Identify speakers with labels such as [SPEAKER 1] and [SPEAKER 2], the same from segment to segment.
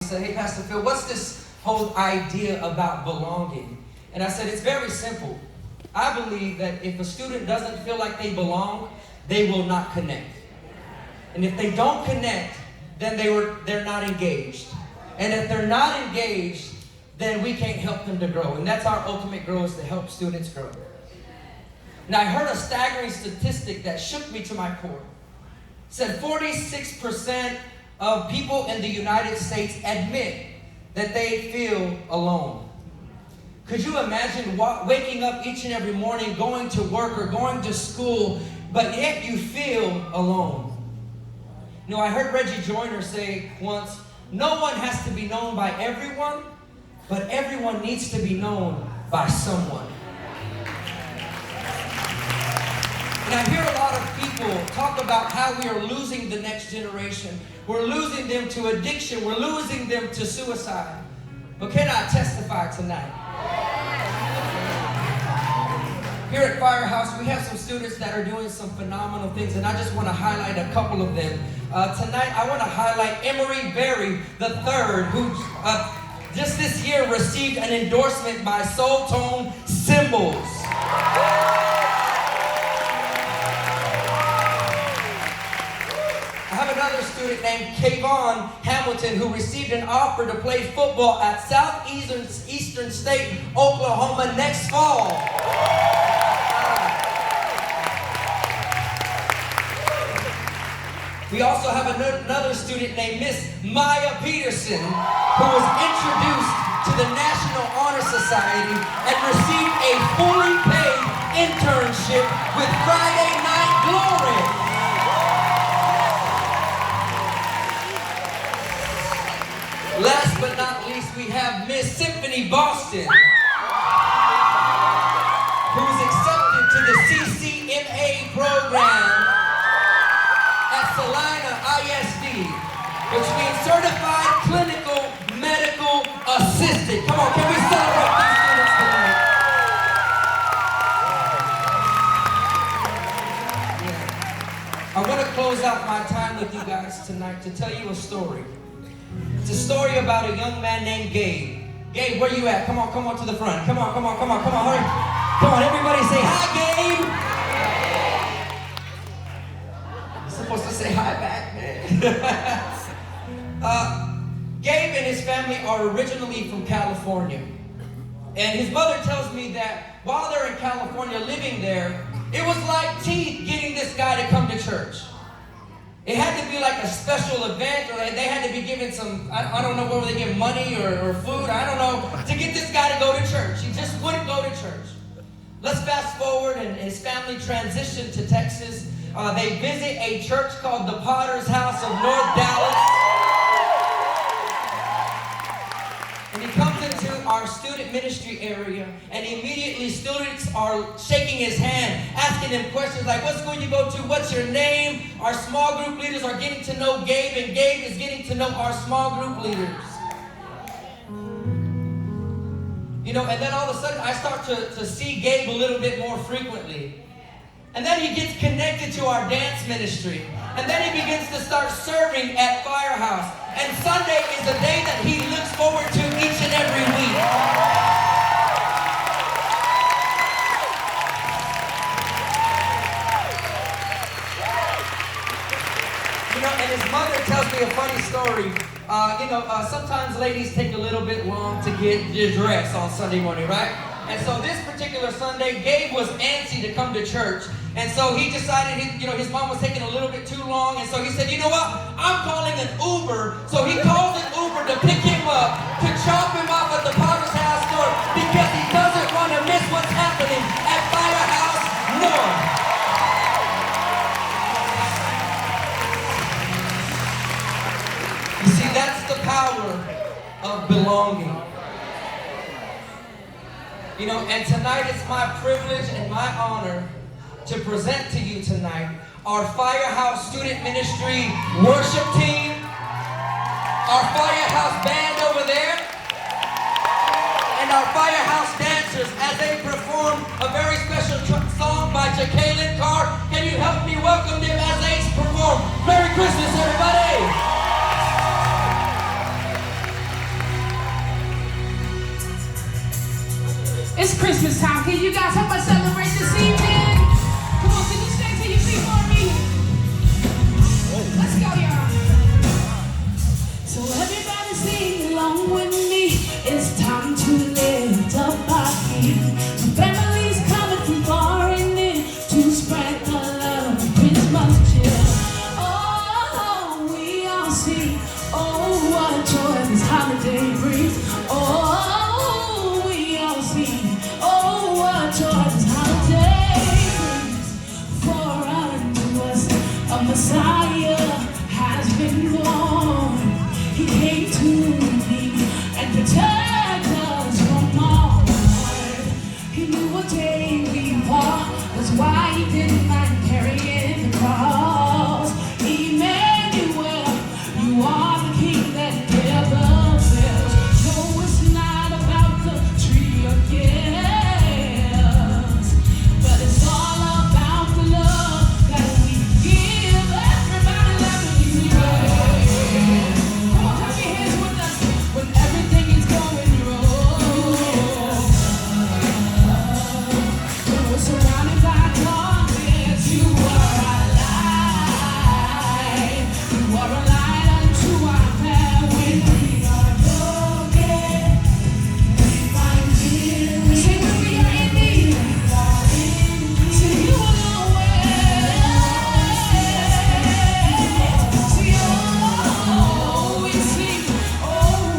[SPEAKER 1] said, hey, Pastor Phil, what's this whole idea about belonging? And I said, it's very simple. I believe that if a student doesn't feel like they belong, they will not connect. And if they don't connect, then they're not engaged. And if they're not engaged, then we can't help them to grow. And that's our ultimate goal, is to help students grow. And I heard a staggering statistic that shook me to my core. It said 46% of people in the United States admit that they feel alone. Could you imagine waking up each and every morning, going to work or going to school, but yet you feel alone? You know, I heard Reggie Joyner say once, no one has to be known by everyone, but everyone needs to be known by someone. And I hear a lot of people talk about how we are losing the next generation. We're losing them to addiction. We're losing them to suicide. But can I testify tonight? Here at Firehouse, we have some students that are doing some phenomenal things, and I just want to highlight a couple of them. Tonight, I want to highlight Emery Berry III, who just this year received an endorsement by Soul Tone Cymbals. I have another student named Kayvon Hamilton who received an offer to play football at Southeastern State, Oklahoma next fall. We also have another student named Miss Maya Peterson, who was introduced to the National Honor Society and received a fully paid internship with Friday Night Glory. Last but not least, we have Miss Symphony Boston, who's accepted to the CCMA program at Salina ISD, which means Certified Clinical Medical Assistant. Come on, can we celebrate these students tonight? Yeah. I want to close out my time with you guys tonight to tell you a story. It's a story about a young man named Gabe. Gabe, where you at? Come on to the front. Come on, hurry. Come on, everybody say hi, Gabe. Supposed to say hi back, man. Gabe and his family are originally from California. And his mother tells me that while they're in California living there, it was like teeth getting this guy to come to church. It had to be like a special event, or they had to be given some, I don't know whether they give money or food, I don't know, to get this guy to go to church. He just wouldn't go to church. Let's fast forward, and his family transitioned to Texas. They visit a church called the Potter's House of North Dallas. And he comes into our student ministry area, and immediately students are shaking his hand, asking him questions like, what school you go to? What's your name? Our small group leaders are getting to know Gabe, and Gabe is getting to know our small group leaders. You know, and then all of a sudden I start to see Gabe a little bit more frequently. And then he gets connected to our dance ministry. And then he begins to start serving at Firehouse. And Sunday is a day that he looks forward to each and every week. You know, and his mother tells me a funny story. Sometimes ladies take a little bit long to get dressed on Sunday morning, right? And so this particular Sunday, Gabe was antsy to come to church. And so he decided, his mom was taking a little bit too long. And so he said, you know what? I'm calling an Uber. So he calls an Uber to pick him up, to drop him off at the Potter's House door, because he doesn't want to miss what's happening at Firehouse North. You see, that's the power of belonging. You know, and tonight it's my privilege and my honor to present to you tonight our Firehouse Student Ministry worship team, our Firehouse band over there, and our Firehouse dancers as they perform a very special song by Jacqueline Carr. Can you help me welcome them as they perform? Merry Christmas, everybody!
[SPEAKER 2] It's Christmas time. Can you guys help us celebrate this evening? Come on, can you stay till you see for me? Let's go, y'all. So everybody sing along with me. It's time to lift up our King. The families coming from far and near to spread the love of Christmas cheer. Oh, we all sing. Oh, what joy this holiday brings. Oh, we all sing. Oh, what joy this holiday brings. For unto us a Messiah has been born. He came to redeem and protect us from all harm. He knew what day we were. That's why he didn't mind carrying the cross. Emmanuel, you are the King that never fails. No, it's not about the tree of gifts, but it's all about the love that we give. Everybody let me hear. Come on, clap your hands with us when everything is going wrong. When we're surrounded by darkness, you are our light. You are a light unto our path. When we are broken, we find healing. Say when we are in need, say you will always. See, oh, we sing, oh,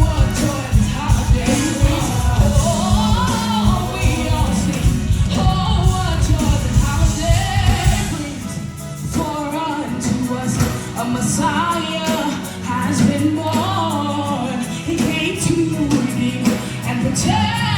[SPEAKER 2] what joy this holiday brings. Oh, we all sing, oh, what joy this holiday brings. For unto us a Messiah has been born. He came to redeem and protect